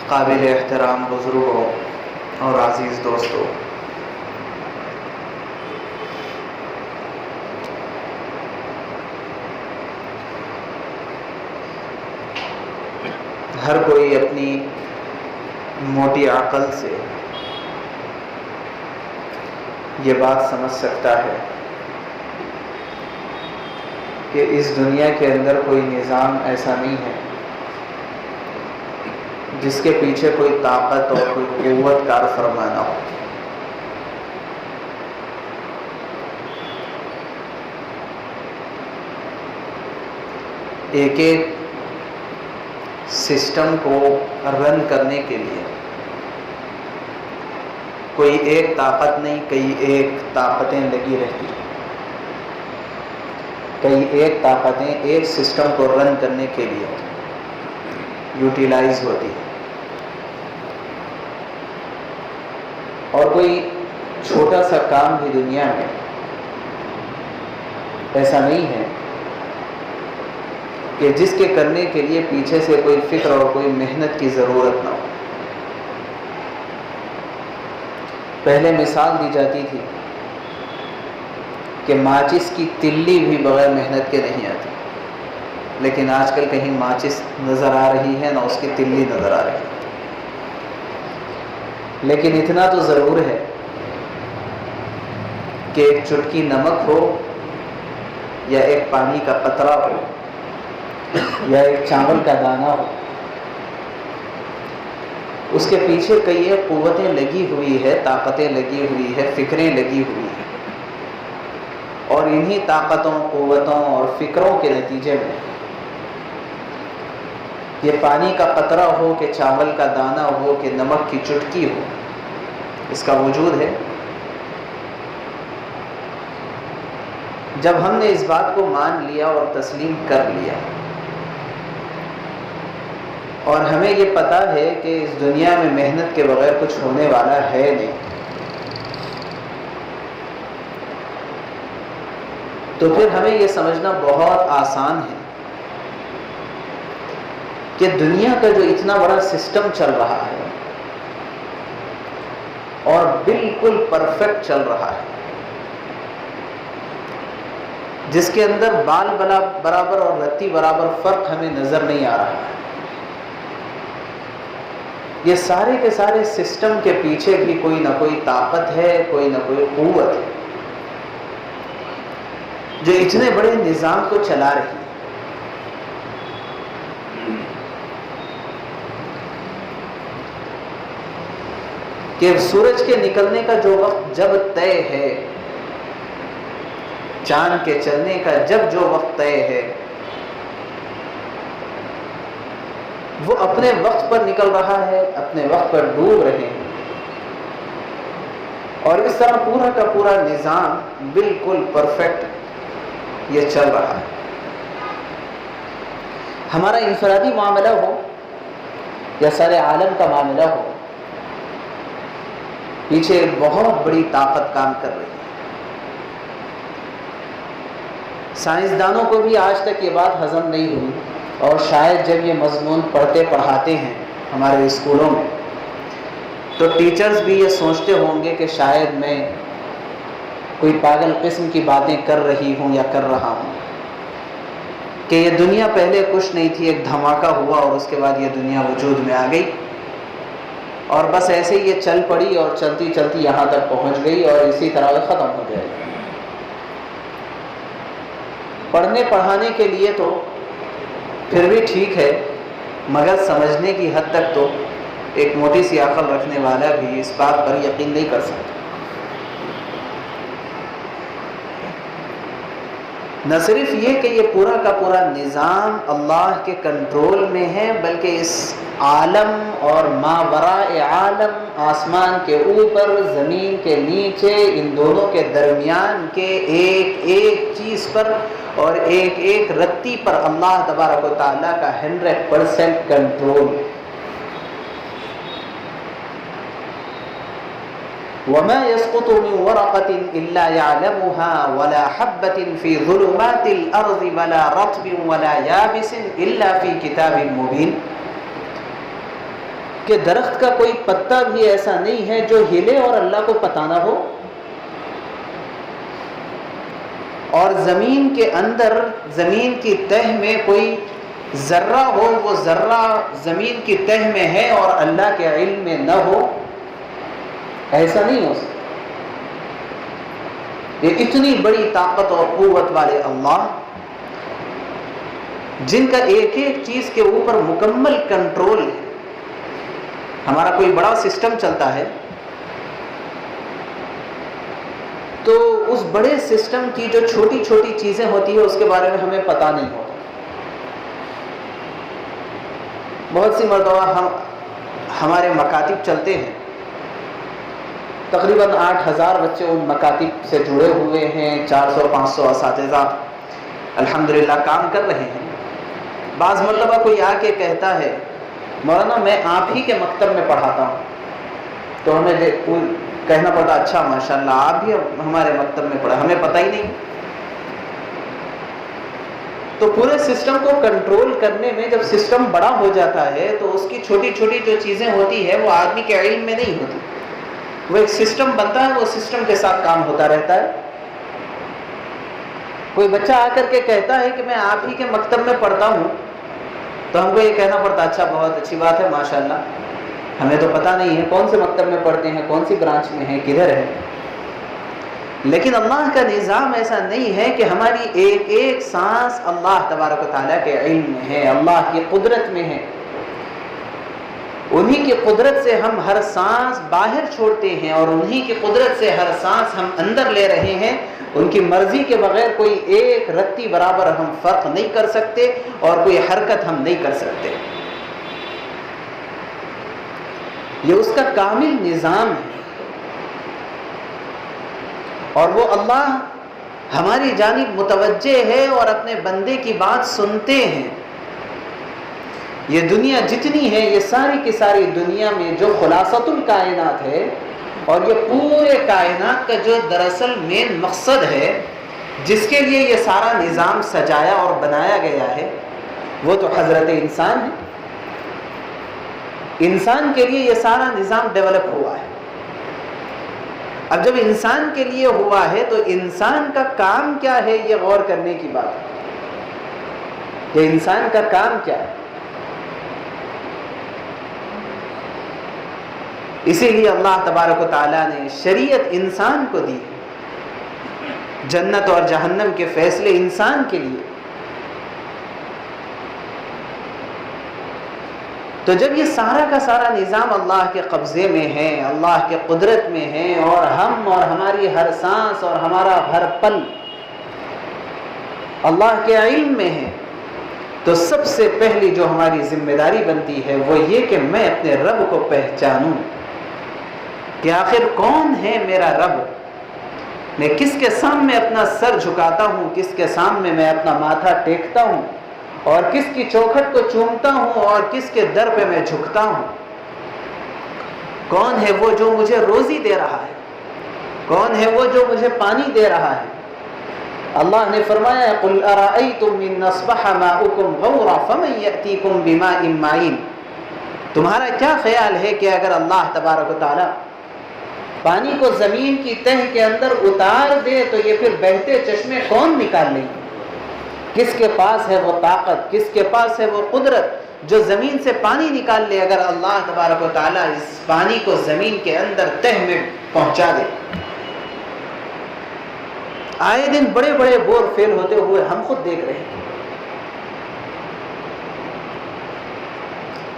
قابل احترام بزرگوں اور عزیز دوستوں، ہر کوئی اپنی موٹی عقل سے یہ بات سمجھ سکتا ہے کہ اس دنیا کے اندر کوئی نظام ایسا نہیں ہے جس کے پیچھے کوئی طاقت اور کوئی قوت کار فرما نہ ہو۔ ایک ایک سسٹم کو رن کرنے کے لیے کوئی ایک طاقت نہیں، کئی ایک طاقتیں لگی رہتی ہیں۔ کئی ایک طاقتیں ایک سسٹم کو رن کرنے کے لیے یوٹیلائز ہوتی ہیں، اور کوئی چھوٹا سا کام بھی دنیا میں ایسا نہیں ہے کہ جس کے کرنے کے لیے پیچھے سے کوئی فکر اور کوئی محنت کی ضرورت نہ ہو۔ پہلے مثال دی جاتی تھی کہ ماچس کی تلی بھی بغیر محنت کے نہیں آتی، لیکن آج کل کہیں ماچس نظر آ رہی ہے نہ اس کی تلی نظر آ رہی ہے۔ لیکن اتنا تو ضرور ہے کہ ایک چٹکی نمک ہو یا ایک پانی کا قطرہ ہو یا ایک چاول کا دانہ ہو، اس کے پیچھے کئی ایک قوتیں لگی ہوئی ہے، طاقتیں لگی ہوئی ہے، فکریں لگی ہوئی ہیں، اور انہی طاقتوں، قوتوں اور فکروں کے نتیجے میں یہ پانی کا قطرہ ہو کہ چاول کا دانہ ہو کہ نمک کی چٹکی ہو، اس کا وجود ہے۔ جب ہم نے اس بات کو مان لیا اور تسلیم کر لیا، اور ہمیں یہ پتہ ہے کہ اس دنیا میں محنت کے بغیر کچھ ہونے والا ہے نہیں، تو پھر ہمیں یہ سمجھنا بہت آسان ہے کہ دنیا کا جو اتنا بڑا سسٹم چل رہا ہے اور بالکل پرفیکٹ چل رہا ہے، جس کے اندر بال برابر اور رتی برابر فرق ہمیں نظر نہیں آ رہا ہے، یہ سارے کے سارے سسٹم کے پیچھے بھی کوئی نہ کوئی طاقت ہے، کوئی نہ کوئی قوت ہے جو اتنے بڑے نظام کو چلا رہی ہے۔ کہ سورج کے نکلنے کا جو وقت جب طے ہے، چاند کے چلنے کا جب جو وقت طے ہے، وہ اپنے وقت پر نکل رہا ہے، اپنے وقت پر ڈوب رہے ہیں، اور اس طرح پورا کا پورا نظام بالکل پرفیکٹ یہ چل رہا ہے۔ ہمارا انفرادی معاملہ ہو یا سارے عالم کا معاملہ ہو، پیچھے ایک بہت بڑی طاقت کام کر رہی ہے۔ سائنسدانوں کو بھی آج تک یہ بات ہضم نہیں ہوئی، اور شاید جب یہ مضمون پڑھتے پڑھاتے ہیں ہمارے اسکولوں میں، تو ٹیچرز بھی یہ سوچتے ہوں گے کہ شاید میں کوئی پاگل قسم کی باتیں کر رہی ہوں یا کر رہا ہوں، کہ یہ دنیا پہلے کچھ نہیں تھی، ایک دھماکہ ہوا اور اس کے بعد یہ دنیا وجود میں آ گئی، اور بس ایسے ہی یہ چل پڑی اور چلتی چلتی یہاں تک پہنچ گئی اور اسی طرح یہ ختم ہو جائے گی۔ پڑھنے پڑھانے کے لیے تو پھر بھی ٹھیک ہے، مگر سمجھنے کی حد تک تو ایک موٹی سی عقل رکھنے والا بھی اس بات پر یقین نہیں کر سکتا۔ نہ صرف یہ کہ یہ پورا کا پورا نظام اللہ کے کنٹرول میں ہے، بلکہ اس عالم اور ماوراء عالم، آسمان کے اوپر زمین کے نیچے، ان دونوں کے درمیان کے ایک ایک چیز پر اور ایک ایک رتی پر اللہ تبارک و تعالیٰ کا 100% کنٹرول۔ وَمَا يَسْقُطُ مِنْ وَرَقَةٍ إِلَّا يَعْلَمُهَا وَلَا حَبَّةٍ فِي ظُلُمَاتِ الْأَرْضِ وَلَا رَطْبٍ وَلَا يَابِسٍ إِلَّا فِي كِتَابٍ مُبِينٍ۔ کہ درخت کا کوئی پتا بھی ایسا نہیں ہے جو ہلے اور اللہ کو پتہ نہ ہو، اور زمین کے اندر، زمین کی تہ میں کوئی ذرہ ہو، وہ ذرہ زمین کی تہ میں ہے اور اللہ کے علم میں نہ ہو، ایسا نہیں ہو سکتا۔ یہ اتنی بڑی طاقت اور قوت والے اللہ، جن کا ایک ایک چیز کے اوپر مکمل کنٹرول ہے۔ ہمارا کوئی بڑا سسٹم چلتا ہے تو اس بڑے سسٹم کی جو چھوٹی چھوٹی چیزیں ہوتی ہیں اس کے بارے میں ہمیں پتہ نہیں ہوتا۔ بہت سی مرتبہ ہمارے مکاتب چلتے ہیں، تقریباً 8,000 بچے ان مکاتب سے جڑے ہوئے ہیں، 400-500 اساتذہ الحمدللہ کام کر رہے ہیں۔ بعض مرتبہ کوئی آ کے کہتا ہے مولانا میں آپ ہی کے مکتب میں پڑھاتا ہوں، تو ہمیں کہنا پڑتا اچھا ماشاءاللہ آپ بھی ہمارے مکتب میں پڑھا، ہمیں پتہ ہی نہیں۔ تو پورے سسٹم کو کنٹرول کرنے میں جب سسٹم بڑا ہو جاتا ہے تو اس کی چھوٹی چھوٹی جو چیزیں ہوتی ہے وہ آدمی کے علم میں نہیں ہوتی، وہ ایک سسٹم بنتا ہے، وہ سسٹم کے ساتھ کام ہوتا رہتا ہے۔ کوئی بچہ آ کر کے کہتا ہے کہ میں آپ ہی کے مکتب میں پڑھتا ہوں، تو ہم کو یہ کہنا پڑتا اچھا بہت اچھی بات ہے ماشاءاللہ، ہمیں تو پتہ نہیں ہے کون سے مکتب میں پڑھتے ہیں، کون سی برانچ میں ہیں، کدھر ہے۔ لیکن اللہ کا نظام ایسا نہیں ہے کہ ہماری ایک ایک سانس اللہ تبارک و تعالیٰ کے علم میں ہے، اللہ کی قدرت میں ہے۔ انہی کی قدرت سے ہم ہر سانس باہر چھوڑتے ہیں اور انہی کی قدرت سے ہر سانس ہم اندر لے رہے ہیں۔ ان کی مرضی کے بغیر کوئی ایک رتی برابر ہم فرق نہیں کر سکتے اور کوئی حرکت ہم نہیں کر سکتے۔ یہ اس کا کامل نظام ہے، اور وہ اللہ ہماری جانب متوجہ ہے اور اپنے بندے کی بات سنتے ہیں۔ یہ دنیا جتنی ہے، یہ ساری کی ساری دنیا میں جو خلاصۃ الکائنات ہے، اور یہ پورے کائنات کا جو دراصل مین مقصد ہے جس کے لیے یہ سارا نظام سجایا اور بنایا گیا ہے، وہ تو حضرت انسان ہے۔ انسان کے لیے یہ سارا نظام ڈیولپ ہوا ہے۔ اب جب انسان کے لیے ہوا ہے تو انسان کا کام کیا ہے، یہ غور کرنے کی بات ہے کہ انسان کا کام کیا ہے۔ اسی لیے اللہ تبارک و تعالیٰ نے شریعت انسان کو دی، جنت اور جہنم کے فیصلے انسان کے لیے۔ تو جب یہ سارا کا سارا نظام اللہ کے قبضے میں ہے، اللہ کے قدرت میں ہے، اور ہم اور ہماری ہر سانس اور ہمارا ہر پل اللہ کے علم میں ہے، تو سب سے پہلی جو ہماری ذمہ داری بنتی ہے وہ یہ کہ میں اپنے رب کو پہچانوں کہ آخر کون ہے میرا رب، میں کس کے سامنے اپنا سر جھکاتا ہوں، کس کے سامنے میں اپنا ماتھا ٹیکتا ہوں، اور کس کی چوکھٹ کو چومتا ہوں اور کس کے در پہ میں جھکتا ہوں۔ کون ہے وہ جو مجھے روزی دے رہا ہے، کون ہے وہ جو مجھے پانی دے رہا ہے۔ اللہ نے فرمایا قُلْ أَرَأَيْتُم مِّنْ أَصْبَحَ مَاؤُكُمْ غَوْرًا فَمَن يَأْتِيكُم بِمَاءٍ مَّعِينٍ، تمہارا کیا خیال ہے کہ اگر اللہ تبارک و تعالی پانی کو زمین کی تہ کے اندر اتار دے تو یہ پھر بہتے چشمے کون نکال لیں گے؟ کس کے پاس ہے وہ طاقت، کس کے پاس ہے وہ قدرت جو زمین سے پانی نکال لے؟ اگر اللہ تبارک و تعالیٰ اس پانی کو زمین کے اندر تہ میں پہنچا دے۔ آئے دن بڑے بڑے بور فیل ہوتے ہوئے ہم خود دیکھ رہے ہیں،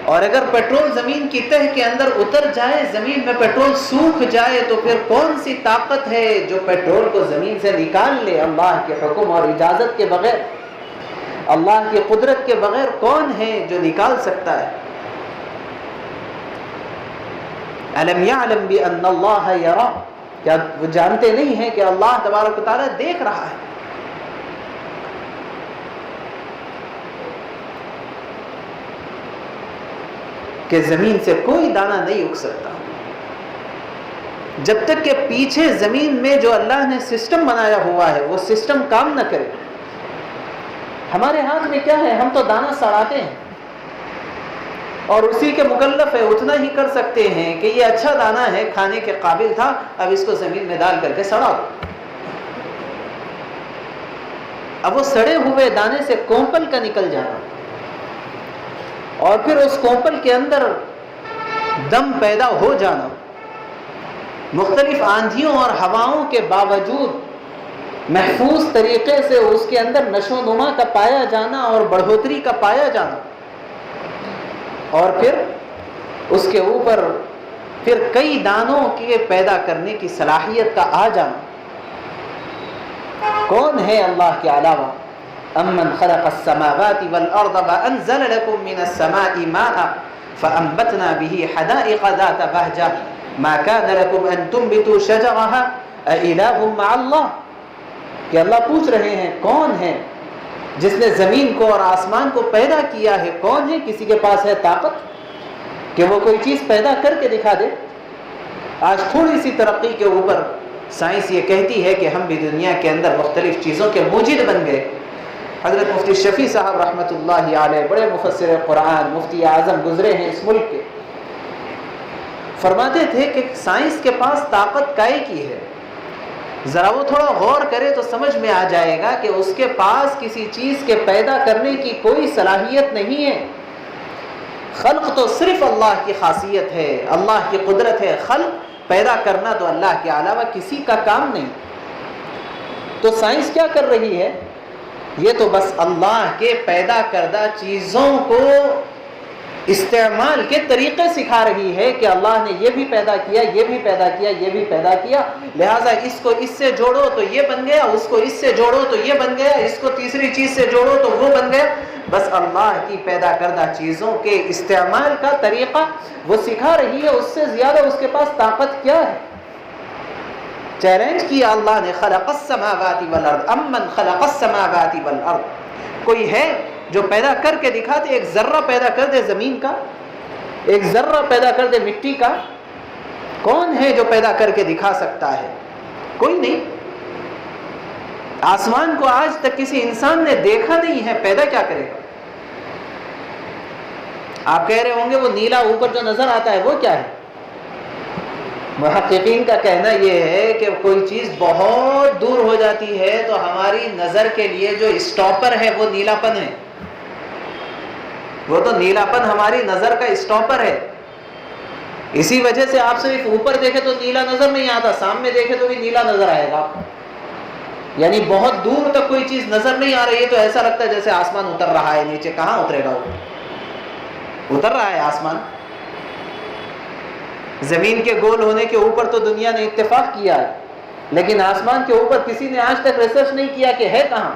اور اگر پیٹرول زمین کی تہ کے اندر اتر جائے، زمین میں پیٹرول سوکھ جائے، تو پھر کون سی طاقت ہے جو پیٹرول کو زمین سے نکال لے؟ اللہ کے حکم اور اجازت کے بغیر، اللہ کی قدرت کے بغیر کون ہے جو نکال سکتا ہے؟ أَلَمْ يَعْلَمْ بِأَنَّ اللَّهَ يَرَى، کیا وہ جانتے نہیں ہیں کہ اللہ تبارک و تعالیٰ دیکھ رہا ہے؟ کہ زمین سے کوئی دانہ نہیں اگ سکتا جب تک کہ پیچھے زمین میں جو اللہ نے سسٹم بنایا ہوا ہے وہ سسٹم کام نہ کرے۔ ہمارے ہاتھ میں کیا ہے؟ ہم تو دانہ سڑاتے ہیں، اور اسی کے مکلف ہے، اتنا ہی کر سکتے ہیں کہ یہ اچھا دانہ ہے، کھانے کے قابل تھا، اب اس کو زمین میں ڈال کر کے سڑا دو۔ اب وہ سڑے ہوئے دانے سے کونپل کا نکل جانا، اور پھر اس کونپل کے اندر دم پیدا ہو جانا، مختلف آندھیوں اور ہواؤں کے باوجود محفوظ طریقے سے اس کے اندر نشو و نما کا پایا جانا اور بڑھوتری کا پایا جانا، اور پھر اس کے اوپر پھر کئی دانوں کے پیدا کرنے کی صلاحیت کا آ جانا۔ کون ہے اللہ کے علاوہ؟ امن خلق السماوات والارض وانزل لكم من السماء ماء فانبتنا به حدائق ذات بهجة ما كان لكم ان تنبتوا شجرها أإله مع الله، کہ اللہ پوچھ رہے ہیں کون ہے جس نے زمین کو اور آسمان کو پیدا کیا ہے؟ کون ہے؟ کسی کے پاس ہے طاقت کہ وہ کوئی چیز پیدا کر کے دکھا دے؟ آج تھوڑی سی ترقی کے اوپر سائنس یہ کہتی ہے کہ ہم بھی دنیا کے اندر مختلف چیزوں کے موجد بن گئے۔ حضرت مفتی شفیع صاحب رحمۃ اللہ علیہ، بڑے مفسر قرآن، مفتی اعظم گزرے ہیں اس ملک کے، فرماتے تھے کہ سائنس کے پاس طاقت کائے کی ہے، ذرا وہ تھوڑا غور کرے تو سمجھ میں آ جائے گا کہ اس کے پاس کسی چیز کے پیدا کرنے کی کوئی صلاحیت نہیں ہے۔ خلق تو صرف اللہ کی خاصیت ہے، اللہ کی قدرت ہے، خلق پیدا کرنا تو اللہ کے علاوہ کسی کا کام نہیں۔ تو سائنس کیا کر رہی ہے؟ یہ تو بس اللہ کے پیدا کردہ چیزوں کو استعمال کے طریقے سکھا رہی ہے کہ اللہ نے یہ بھی پیدا کیا، یہ بھی پیدا کیا، یہ بھی پیدا کیا، لہٰذا اس کو اس سے جوڑو تو یہ بن گیا، اس کو اس سے جوڑو تو یہ بن گیا، اس کو تیسری چیز سے جوڑو تو وہ بن گیا۔ بس اللہ کی پیدا کردہ چیزوں کے استعمال کا طریقہ وہ سکھا رہی ہے، اس سے زیادہ اس کے پاس طاقت کیا ہے؟ چیلنج کیا اللہ نے، خلق السماوات والارض، امن خلق السماوات والارض، کوئی ہے جو پیدا کر کے دکھا دے؟ ایک ذرہ پیدا کر دے زمین کا، ایک ذرہ پیدا کر دے مٹی کا؟ کون ہے جو پیدا کر کے دکھا سکتا ہے؟ کوئی نہیں۔ آسمان کو آج تک کسی انسان نے دیکھا نہیں ہے، پیدا کیا کرے گا؟ آپ کہہ رہے ہوں گے وہ نیلا اوپر جو نظر آتا ہے وہ کیا ہے؟ محققین کا کہنا یہ ہے کہ کوئی چیز بہت دور ہو جاتی ہے تو ہماری نظر کے لیے جو اسٹاپر ہے وہ نیلا پن ہے، وہ تو نیلا پن ہماری نظر کا اسٹاپر ہے۔ اسی وجہ سے آپ صرف اوپر دیکھیں تو نیلا نظر نہیں آتا، سامنے دیکھیں تو بھی نیلا نظر آئے گا، یعنی بہت دور تک کوئی چیز نظر نہیں آ رہی ہے تو ایسا لگتا ہے جیسے آسمان اتر رہا ہے نیچے۔ کہاں اترے گا؟ وہ اتر رہا ہے آسمان۔ زمین کے گول ہونے کے اوپر تو دنیا نے اتفاق کیا ہے، لیکن آسمان کے اوپر کسی نے آج تک ریسرچ نہیں کیا کہ ہے کہاں،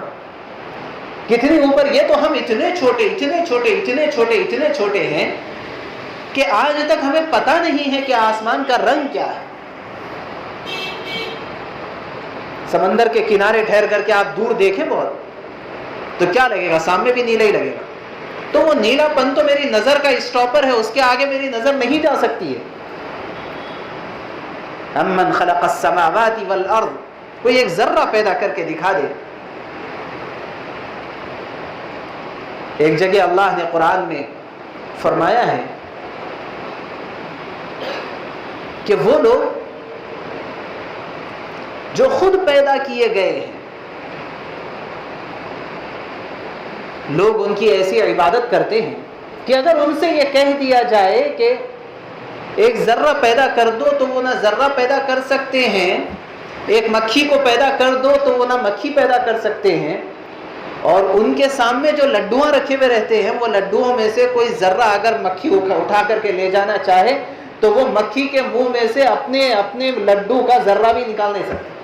کتنی اوپر۔ یہ تو ہم اتنے چھوٹے اتنے چھوٹے اتنے چھوٹے اتنے چھوٹے ہیں کہ آج تک ہمیں پتہ نہیں ہے کہ آسمان کا رنگ کیا ہے۔ سمندر کے کنارے ٹھہر کر کے آپ دور دیکھیں بہت تو کیا لگے گا؟ سامنے بھی نیلا ہی لگے گا۔ تو وہ نیلا پن تو میری نظر کا اسٹاپر ہے، اس کے آگے میری نظر نہیں جا سکتی ہے۔ امن خلق السماوات والارض، کوئی ایک ذرہ پیدا کر کے دکھا دے۔ ایک جگہ اللہ نے قرآن میں فرمایا ہے کہ وہ لوگ جو خود پیدا کیے گئے ہیں، لوگ ان کی ایسی عبادت کرتے ہیں کہ اگر ان سے یہ کہہ دیا جائے کہ ایک ذرہ پیدا کر دو تو وہ نہ ذرہ پیدا کر سکتے ہیں، ایک مکھی کو پیدا کر دو تو وہ نہ مکھی پیدا کر سکتے ہیں، اور ان کے سامنے جو لڈواں رکھے ہوئے رہتے ہیں وہ لڈوؤں میں سے کوئی ذرہ اگر مکھی اٹھا کر کے لے جانا چاہے تو وہ مکھی کے منہ میں سے اپنے لڈو کا ذرہ بھی نکال نہیں سکتے۔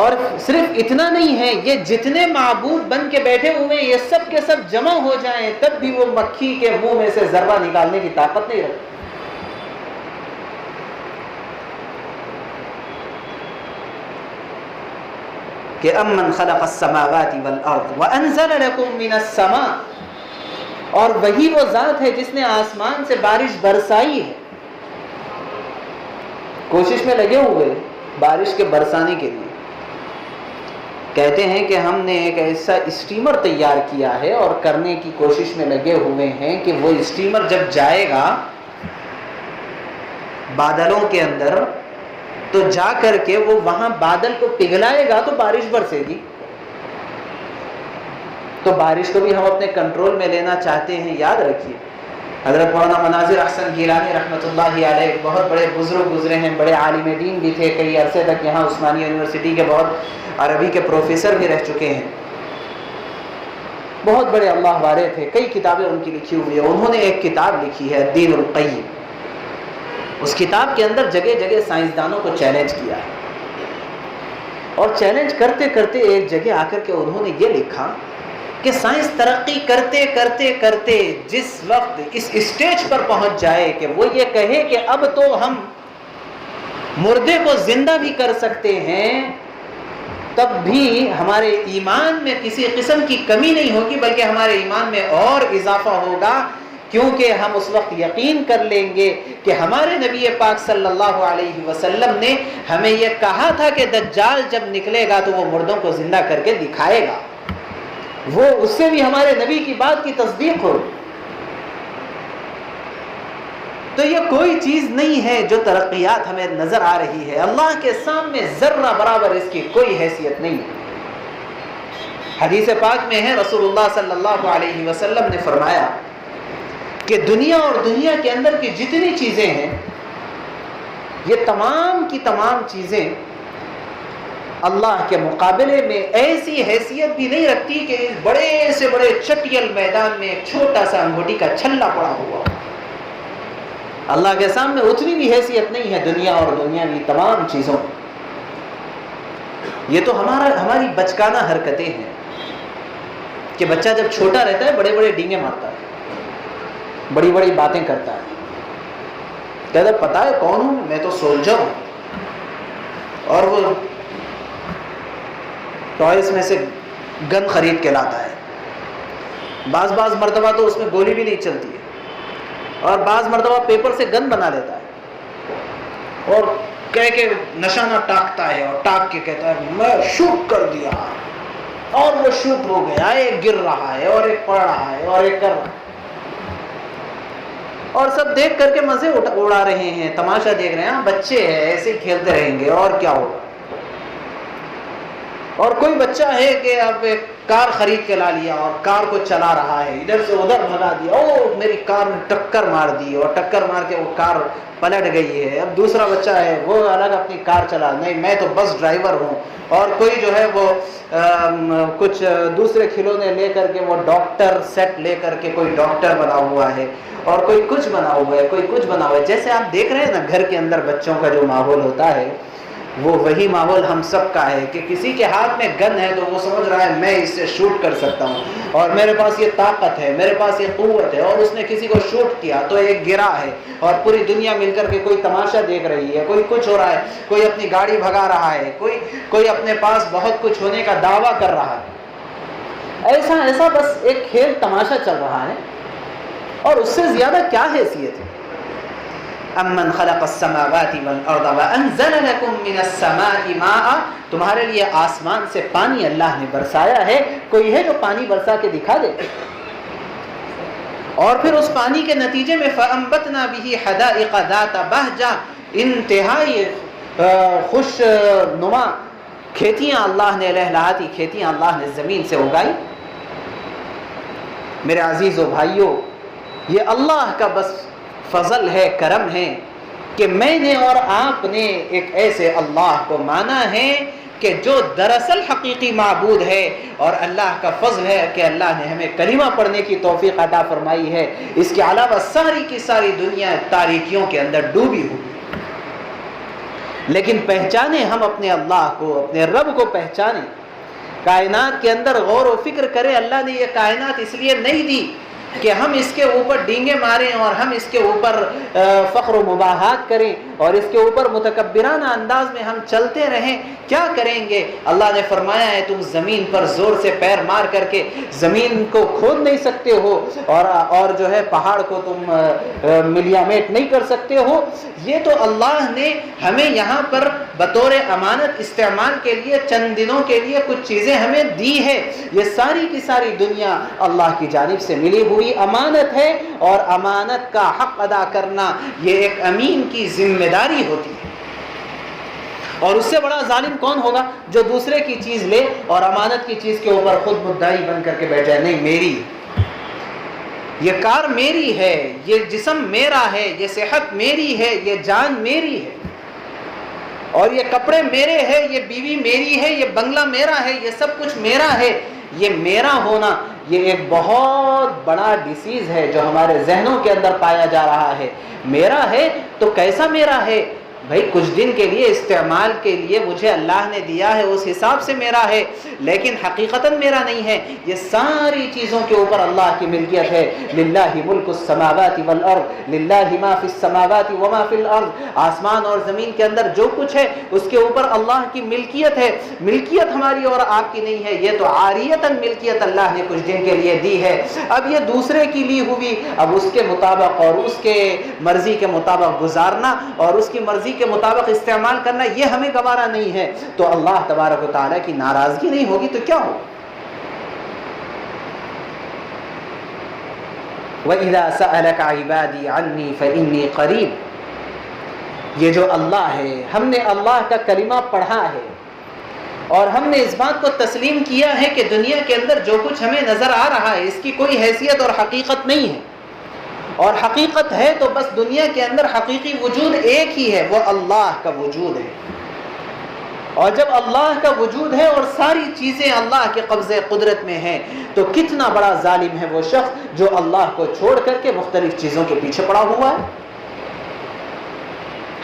اور صرف اتنا نہیں ہے، یہ جتنے معبود بن کے بیٹھے ہوئے یہ سب کے سب جمع ہو جائیں تب بھی وہ مکھی کے منہ میں سے ذرہ نکالنے کی طاقت نہیں رکھتے۔ کہ امن خلق السماوات والارض وانزل لكم من السماء، اور وہی وہ ذات ہے جس نے آسمان سے بارش برسائی ہے۔ کوشش میں لگے ہوئے بارش کے برسانے کے لیے، کہتے ہیں کہ ہم نے ایک ایسا اسٹیمر تیار کیا ہے اور کرنے کی کوشش میں لگے ہوئے ہیں کہ وہ اسٹیمر جب جائے گا بادلوں کے اندر تو جا کر کے وہ وہاں بادل کو پگھلائے گا تو بارش برسے گی. تو بارش کو بھی ہم اپنے کنٹرول میں لینا چاہتے ہیں. یاد رکھیے حضرت مولانا مناظر احسن گیلانی رحمۃ اللہ علیہ بہت بڑے بزرگ گزرے ہیں, بڑے عالم دین بھی تھے, کئی عرصے تک یہاں عثمانیہ یونیورسٹی کے بہت عربی کے پروفیسر بھی رہ چکے ہیں, بہت بڑے اللہ والے تھے, کئی کتابیں ان کی لکھی ہوئی ہیں. انہوں نے ایک کتاب لکھی ہے الدین القیم. اس کتاب کے اندر جگہ جگہ سائنسدانوں کو چیلنج کیا ہے, اور چیلنج کرتے کرتے ایک جگہ آ کر کے انہوں نے یہ لکھا کہ سائنس ترقی کرتے کرتے کرتے جس وقت اس اسٹیج پر پہنچ جائے کہ وہ یہ کہے کہ اب تو ہم مردے کو زندہ بھی کر سکتے ہیں, تب بھی ہمارے ایمان میں کسی قسم کی کمی نہیں ہوگی, بلکہ ہمارے ایمان میں اور اضافہ ہوگا, کیونکہ ہم اس وقت یقین کر لیں گے کہ ہمارے نبی پاک صلی اللہ علیہ وسلم نے ہمیں یہ کہا تھا کہ دجال جب نکلے گا تو وہ مردوں کو زندہ کر کے دکھائے گا. وہ اس سے بھی ہمارے نبی کی بات کی تصدیق ہو. تو یہ کوئی چیز نہیں ہے جو ترقیات ہمیں نظر آ رہی ہے, اللہ کے سامنے ذرہ برابر اس کی کوئی حیثیت نہیں. حدیث پاک میں ہے رسول اللہ صلی اللہ علیہ وسلم نے فرمایا کہ دنیا اور دنیا کے اندر کی جتنی چیزیں ہیں یہ تمام کی تمام چیزیں اللہ کے مقابلے میں ایسی حیثیت بھی نہیں رکھتی کہ اس بڑے سے بڑے چٹیل میدان میں ایک چھوٹا سا انگوٹھی کا چھلا پڑا ہوا. اللہ کے سامنے اتنی بھی حیثیت نہیں ہے دنیا اور دنیاوی تمام چیزوں. یہ تو ہماری بچکانہ حرکتیں ہیں کہ بچہ جب چھوٹا رہتا ہے بڑے بڑے ڈینگے مارتا ہے, بڑی بڑی باتیں کرتا ہے, کہتا ہے پتا ہے کون ہوں میں تو سولجر ہوں, اور وہ ٹوائز میں سے گن خرید کے لاتا ہے. بعض مرتبہ تو اس میں گولی بھی نہیں چلتی ہے, اور بعض مرتبہ پیپر سے گن بنا لیتا ہے اور کہہ کے نشانہ ٹاکتا ہے, اور ٹاک کے کہتا ہے میں شوٹ کر دیا, اور وہ شوٹ ہو گیا, ایک گر رہا ہے اور ایک پڑ رہا ہے اور ایک کر رہا ہے, اور سب دیکھ کر کے مزے اڑا رہے ہیں, تماشا دیکھ رہے ہیں. بچے ہیں ایسے ہی کھیلتے رہیں گے اور کیا ہوگا. اور کوئی بچہ ہے کہ اب ایک کار خرید کے لا لیا اور کار کو چلا رہا ہے, ادھر سے ادھر بھگا دیا, او میری کار نے ٹکر مار دی, اور ٹکر مار کے وہ کار پلٹ گئی ہے. اب دوسرا بچہ ہے وہ الگ اپنی کار چلا, نہیں میں تو بس ڈرائیور ہوں. اور کوئی جو ہے وہ کچھ دوسرے کھلونے لے کر کے وہ ڈاکٹر سیٹ لے کر کے کوئی ڈاکٹر بنا ہوا ہے, اور کوئی کچھ بنا ہوا ہے, کوئی کچھ بنا ہوا ہے. جیسے آپ دیکھ رہے ہیں نا گھر کے اندر بچوں کا جو ماحول ہوتا ہے وہ وہی ماحول ہم سب کا ہے کہ کسی کے ہاتھ میں گن ہے تو وہ سمجھ رہا ہے میں اس سے شوٹ کر سکتا ہوں, اور میرے پاس یہ طاقت ہے, میرے پاس یہ قوت ہے, اور اس نے کسی کو شوٹ کیا تو ایک گرا ہے, اور پوری دنیا مل کر کے کوئی تماشا دیکھ رہی ہے, کوئی کچھ ہو رہا ہے, کوئی اپنی گاڑی بھگا رہا ہے, کوئی اپنے پاس بہت کچھ ہونے کا دعویٰ کر رہا ہے. ایسا بس ایک کھیل تماشا چل رہا ہے, اور اس سے زیادہ کیا حیثیت ہے. امن خلق السماوات والارض وانزل لكم من السماء ماء, تمہارے لیے آسمان سے پانی اللہ نے برسایا ہے. کوئی ہے جو پانی برسا کے دکھا دے؟ اور پھر اس پانی کے نتیجے میں فانبتنا به حدائق ذات بہجہ, انتہائی خوش نما کھیتیاں اللہ نے, لہلہاتی کھیتیاں اللہ نے زمین سے اگائی. میرے عزیزو بھائیو, یہ اللہ کا بس فضل ہے, کرم ہے کہ میں نے اور آپ نے ایک ایسے اللہ کو مانا ہے کہ جو دراصل حقیقی معبود ہے, اور اللہ کا فضل ہے کہ اللہ نے ہمیں کلمہ پڑھنے کی توفیق عطا فرمائی ہے. اس کے علاوہ ساری کی ساری دنیا تاریکیوں کے اندر ڈوبی ہوئی, لیکن پہچانے ہم اپنے اللہ کو, اپنے رب کو پہچانے, کائنات کے اندر غور و فکر کرے. اللہ نے یہ کائنات اس لیے نہیں دی کہ ہم اس کے اوپر ڈینگے ماریں اور ہم اس کے اوپر فخر و مباحات کریں, اور اس کے اوپر متکبرانہ انداز میں ہم چلتے رہیں، کیا کریں گے؟ اللہ نے فرمایا ہے تم زمین پر زور سے پیر مار کر کے زمین کو کھود نہیں سکتے ہو، اور جو ہے پہاڑ کو تم ملیامیٹ نہیں کر سکتے ہو۔ یہ تو اللہ نے ہمیں یہاں پر بطور امانت استعمال کے لیے چند دنوں کے لیے کچھ چیزیں ہمیں دی ہے۔ یہ ساری کی ساری دنیا اللہ کی جانب سے ملی ہوئی امانت ہے، اور امانت کا حق ادا کرنا یہ ایک امین کی ذمہ داری ہوتی ہے۔ اور اس سے بڑا ظالم کون ہوگا جو دوسرے کی چیز لے اور امانت کی چیز کے اوپر خود مدعی بن کر کے بیٹھ جائے، نہیں میری، یہ کار میری ہے، یہ جسم میرا ہے، یہ صحت میری ہے، یہ جان میری ہے، اور یہ کپڑے میرے ہیں، یہ بیوی میری ہے، یہ بنگلہ میرا ہے، یہ سب کچھ میرا ہے۔ یہ میرا ہونا یہ ایک بہت بڑا ڈیسیز ہے جو ہمارے ذہنوں کے اندر پایا جا رہا ہے۔ میرا ہے تو کیسا میرا ہے؟ بھائی کچھ دن کے لیے استعمال کے لیے مجھے اللہ نے دیا ہے، اس حساب سے میرا ہے، لیکن حقیقتاً میرا نہیں ہے۔ یہ ساری چیزوں کے اوپر اللہ کی ملکیت ہے۔ للہ ملک السماوات والارض للہ ما فی السماوات وما فی الارض، آسمان اور زمین کے اندر جو کچھ ہے اس کے اوپر اللہ کی ملکیت ہے۔ ملکیت ہماری اور آپ کی نہیں ہے، یہ تو عاریتاً ملکیت اللہ نے کچھ دن کے لیے دی ہے۔ اب یہ دوسرے کی لی ہوئی، اب اس کے مطابق اور اس کے مرضی کے مطابق گزارنا اور اس کی مرضی کے مطابق استعمال کرنا یہ ہمیں گوارا نہیں ہے، تو اللہ تبارک و تعالیٰ کی ناراضگی نہیں ہوگی تو کیا ہوگا؟ وَإِذَا سَأَلَكَ عِبَادِي عَنِّي فَإِنِّي قَرِيبٌ، یہ جو اللہ ہے، ہم نے اللہ کا کلمہ پڑھا ہے اور ہم نے اس بات کو تسلیم کیا ہے کہ دنیا کے اندر جو کچھ ہمیں نظر آ رہا ہے اس کی کوئی حیثیت اور حقیقت نہیں ہے، اور حقیقت ہے تو بس دنیا کے اندر حقیقی وجود ایک ہی ہے، وہ اللہ کا وجود ہے۔ اور جب اللہ کا وجود ہے اور ساری چیزیں اللہ کے قبضے قدرت میں ہیں تو کتنا بڑا ظالم ہے وہ شخص جو اللہ کو چھوڑ کر کے مختلف چیزوں کے پیچھے پڑا ہوا ہے۔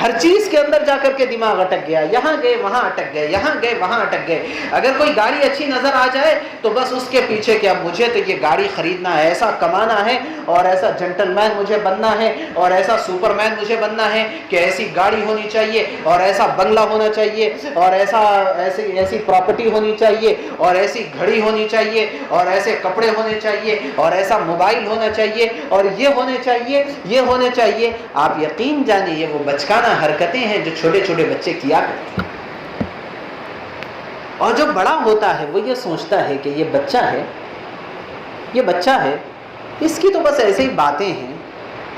ہر چیز کے اندر جا کر کے دماغ اٹک گیا، یہاں گئے وہاں اٹک گئے، یہاں گئے وہاں اٹک گئے۔ اگر کوئی گاڑی اچھی نظر آ جائے تو بس اس کے پیچھے کہ اب مجھے تو یہ گاڑی خریدنا ہے، ایسا کمانا ہے اور ایسا جنٹل مین مجھے بننا ہے اور ایسا سپر مین مجھے بننا ہے کہ ایسی گاڑی ہونی چاہیے اور ایسا بنگلہ ہونا چاہیے اور ایسی پراپرٹی ہونی چاہیے اور ایسی گھڑی ہونی چاہیے اور ایسے کپڑے ہونے چاہیے اور ایسا موبائل ہونا چاہیے اور یہ ہونے چاہیے، یہ ہونے چاہیے۔ آپ یقین جانیں یہ وہ بچکانہ حرکتیں ہیں جو چھوٹے چھوٹے بچے کیا کرتے ہیں، اور جو بڑا ہوتا ہے وہ یہ سوچتا ہے کہ یہ بچہ ہے، یہ بچہ ہے، اس کی تو بس ایسے ہی باتیں ہیں،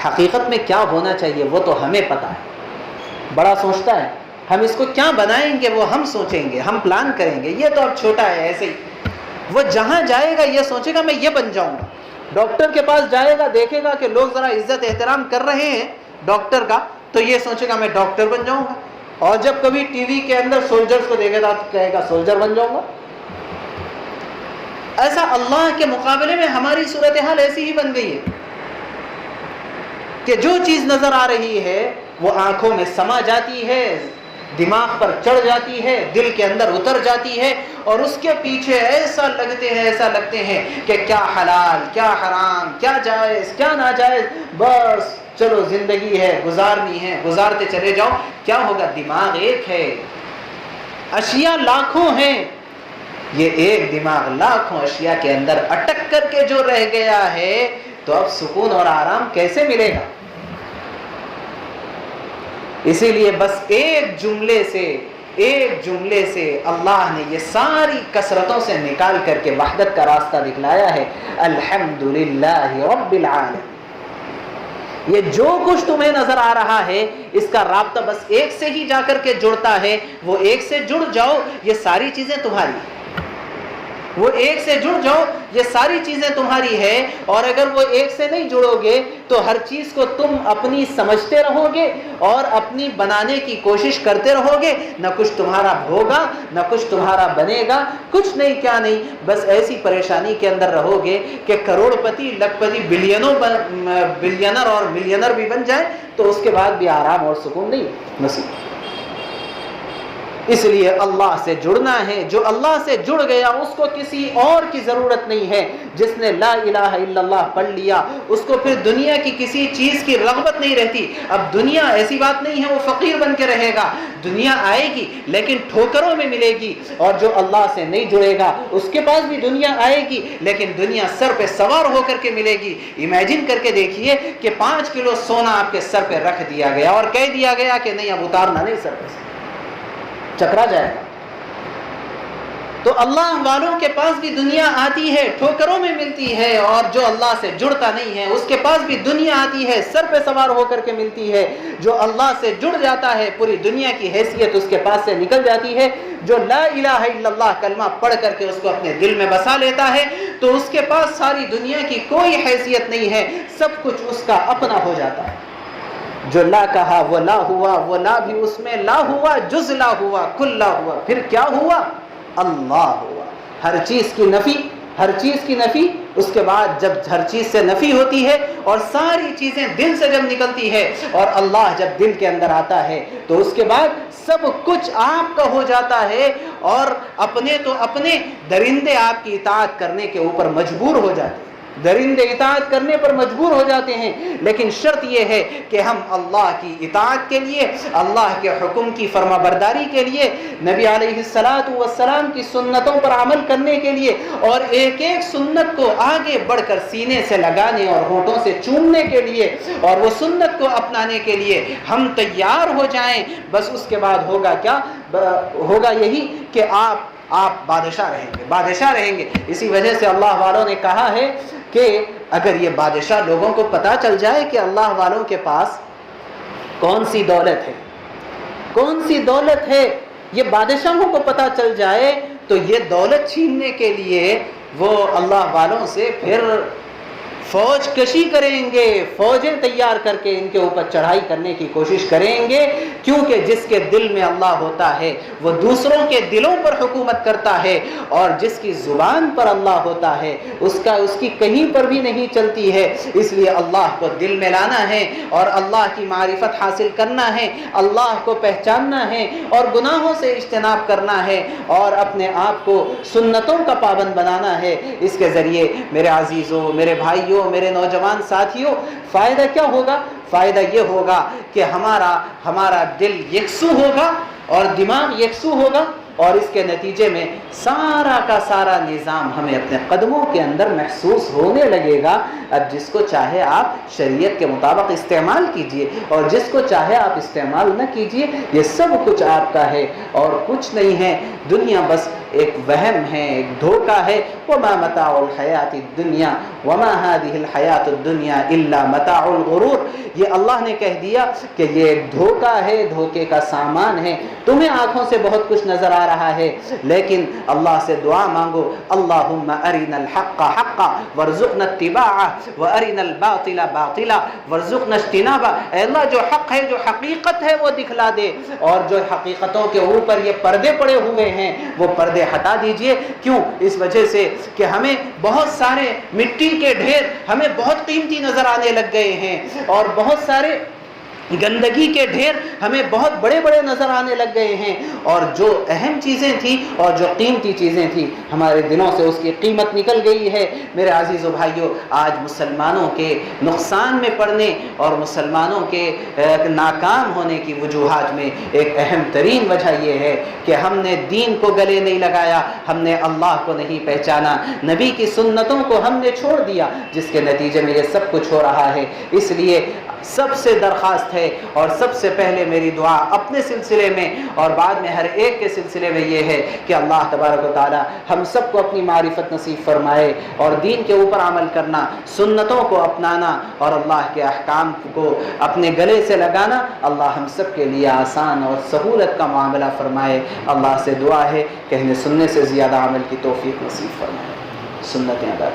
حقیقت میں کیا ہونا چاہیے وہ تو ہمیں پتہ ہے۔ بڑا سوچتا ہے ہم اس کو کیا بنائیں گے وہ ہم سوچیں گے، ہم پلان کریں گے، یہ تو اب چھوٹا ہے ایسے ہی۔ وہ جہاں جائے گا یہ سوچے گا میں یہ بن جاؤں گا، ڈاکٹر کے پاس جائے گا دیکھے گا کہ لوگ ذرا عزت احترام کر رہے ہیں ڈاکٹر کا تو یہ سوچے گا میں ڈاکٹر بن جاؤں گا، اور جب کبھی ٹی وی کے اندر سولجرز کو دیکھے گا تو کہے گا سولجر بن جاؤں گا۔ ایسا اللہ کے مقابلے میں ہماری صورتحال ایسی ہی بن گئی ہے کہ جو چیز نظر آ رہی ہے وہ آنکھوں میں سما جاتی ہے، دماغ پر چڑھ جاتی ہے، دل کے اندر اتر جاتی ہے، اور اس کے پیچھے ایسا لگتے ہیں کہ کیا حلال کیا حرام، کیا جائز کیا ناجائز، بس چلو زندگی ہے گزارنی ہے، گزارتے چلے جاؤ۔ کیا ہوگا؟ دماغ ایک ہے، اشیاء لاکھوں ہیں، یہ ایک دماغ لاکھوں اشیاء کے اندر اٹک کر کے جو رہ گیا ہے تو اب سکون اور آرام کیسے ملے گا؟ اسی لیے بس ایک جملے سے اللہ نے یہ ساری کثرتوں سے نکال کر کے وحدت کا راستہ دکھلایا ہے، الحمدللہ رب العالمین۔ یہ جو کچھ تمہیں نظر آ رہا ہے اس کا رابطہ بس ایک سے ہی جا کر کے جڑتا ہے، وہ ایک سے جڑ جاؤ یہ ساری چیزیں تمہاری ہیں، وہ ایک سے جڑ جاؤ یہ ساری چیزیں تمہاری ہے۔ اور اگر وہ ایک سے نہیں جڑو گے تو ہر چیز کو تم اپنی سمجھتے رہو گے اور اپنی بنانے کی کوشش کرتے رہو گے، نہ کچھ تمہارا ہوگا نہ کچھ تمہارا بنے گا، کچھ نہیں کیا نہیں، بس ایسی پریشانی کے اندر رہو گے کہ کروڑ پتی لکھ پتی بلینر اور ملینر بھی بن جائے تو اس کے بعد بھی آرام اور سکون نہیں نصیب۔ اس لیے اللہ سے جڑنا ہے. جو اللہ سے جڑ گیا اس کو کسی اور کی ضرورت نہیں ہے. جس نے لا الہ الا اللہ پڑھ لیا اس کو پھر دنیا کی کسی چیز کی رغبت نہیں رہتی. اب دنیا ایسی بات نہیں ہے وہ فقیر بن کے رہے گا, دنیا آئے گی لیکن ٹھوکروں میں ملے گی. اور جو اللہ سے نہیں جڑے گا اس کے پاس بھی دنیا آئے گی لیکن دنیا سر پہ سوار ہو کر کے ملے گی. امیجن کر کے دیکھیے کہ 5 کلو سونا آپ کے سر پہ رکھ دیا گیا اور کہہ دیا گیا کہ نہیں اب اتارنا نہیں, سر پہ چکرا جائے گا. تو اللہ والوں کے پاس بھی دنیا آتی ہے, ٹھوکروں میں ملتی ہے, اور جو اللہ سے جڑتا نہیں ہے اس کے پاس بھی دنیا آتی ہے, سر پہ سوار ہو کر کے ملتی ہے. جو اللہ سے جڑ جاتا ہے پوری دنیا کی حیثیت اس کے پاس سے نکل جاتی ہے. جو لا الہ الا اللہ کلمہ پڑھ کر کے اس کو اپنے دل میں بسا لیتا ہے تو اس کے پاس ساری دنیا کی کوئی حیثیت نہیں ہے, سب کچھ اس کا اپنا ہو جاتا ہے. جو لا کہا وہ لا ہوا, وہ لا بھی اس میں لا ہوا, جز لا ہوا, کل لا ہوا, پھر کیا ہوا؟ اللہ ہوا. ہر چیز کی نفی, ہر چیز کی نفی. اس کے بعد جب ہر چیز سے نفی ہوتی ہے اور ساری چیزیں دل سے جب نکلتی ہے اور اللہ جب دل کے اندر آتا ہے تو اس کے بعد سب کچھ آپ کا ہو جاتا ہے, اور اپنے تو اپنے درندے آپ کی اطاعت کرنے کے اوپر مجبور ہو جاتے ہیں. درندے اطاعت کرنے پر مجبور ہو جاتے ہیں, لیکن شرط یہ ہے کہ ہم اللہ کی اطاعت کے لیے, اللہ کے حکم کی فرما برداری کے لیے, نبی علیہ الصلاۃ والسلام کی سنتوں پر عمل کرنے کے لیے, اور ایک ایک سنت کو آگے بڑھ کر سینے سے لگانے اور ہونٹوں سے چومنے کے لیے اور وہ سنت کو اپنانے کے لیے ہم تیار ہو جائیں. بس اس کے بعد ہوگا کیا؟ ہوگا یہی کہ آپ بادشاہ رہیں گے, بادشاہ رہیں گے. اسی وجہ سے اللہ والوں نے کہا ہے کہ اگر یہ بادشاہ لوگوں کو پتہ چل جائے کہ اللہ والوں کے پاس کون سی دولت ہے, کون سی دولت ہے, یہ بادشاہوں کو پتہ چل جائے تو یہ دولت چھیننے کے لیے وہ اللہ والوں سے پھر فوج کشی کریں گے, فوجیں تیار کر کے ان کے اوپر چڑھائی کرنے کی کوشش کریں گے. کیونکہ جس کے دل میں اللہ ہوتا ہے وہ دوسروں کے دلوں پر حکومت کرتا ہے, اور جس کی زبان پر اللہ ہوتا ہے اس کی کہیں پر بھی نہیں چلتی ہے. اس لیے اللہ کو دل میں لانا ہے اور اللہ کی معرفت حاصل کرنا ہے, اللہ کو پہچاننا ہے اور گناہوں سے اجتناب کرنا ہے اور اپنے آپ کو سنتوں کا پابند بنانا ہے. اس کے ذریعے میرے عزیزوں, میرے بھائیوں, میرے نوجوان ساتھیوں, فائدہ کیا ہوگا؟ فائدہ یہ ہوگا کہ ہمارا دل یکسو ہوگا اور دماغ یکسو ہوگا, اور اس کے نتیجے میں سارا کا سارا نظام ہمیں اپنے قدموں کے اندر محسوس ہونے لگے گا. اب جس کو چاہے آپ شریعت کے مطابق استعمال کیجئے اور جس کو چاہے آپ استعمال نہ کیجئے, یہ سب کچھ آپ کا ہے اور کچھ نہیں ہے. دنیا بس ایک وہم ہے, ایک دھوکہ ہے. وما متاع الحیات الدنیا وما هذه الحیات الدنیا الا متاع الغرور. یہ اللہ نے کہہ دیا کہ یہ ایک دھوکہ ہے, دھوکے کا سامان ہے. تمہیں آنکھوں سے بہت کچھ نظر آ رہا ہے لیکن اللہ سے دعا مانگو, اللہم ارنا الحق حقا وارزقنا اتباعہ وارنا الباطل باطلا وارزقنا اجتنابہ. اے اللہ جو حق ہے, جو حقیقت ہے وہ دکھلا دے, اور جو حقیقتوں کے اوپر یہ پردے پڑے ہوئے ہیں وہ پردے ہٹا دیجئے. کیوں؟ اس وجہ سے کہ ہمیں بہت سارے مٹی کے ڈھیر ہمیں بہت قیمتی نظر آنے لگ گئے ہیں, اور بہت سارے گندگی کے ڈھیر ہمیں بہت بڑے بڑے نظر آنے لگ گئے ہیں, اور جو اہم چیزیں تھیں اور جو قیمتی چیزیں تھیں ہمارے دلوں سے اس کی قیمت نکل گئی ہے. میرے عزیز و بھائیوں, آج مسلمانوں کے نقصان میں پڑنے اور مسلمانوں کے ناکام ہونے کی وجوہات میں ایک اہم ترین وجہ یہ ہے کہ ہم نے دین کو گلے نہیں لگایا, ہم نے اللہ کو نہیں پہچانا, نبی کی سنتوں کو ہم نے چھوڑ دیا, جس کے نتیجے میں یہ سب کچھ ہو رہا ہے. اس لیے سب سے درخواست ہے اور سب سے پہلے میری دعا اپنے سلسلے میں اور بعد میں ہر ایک کے سلسلے میں یہ ہے کہ اللہ تبارک و تعالی ہم سب کو اپنی معرفت نصیب فرمائے, اور دین کے اوپر عمل کرنا, سنتوں کو اپنانا اور اللہ کے احکام کو اپنے گلے سے لگانا اللہ ہم سب کے لیے آسان اور سہولت کا معاملہ فرمائے. اللہ سے دعا ہے کہنے سننے سے زیادہ عمل کی توفیق نصیب فرمائے. سنتیں ادا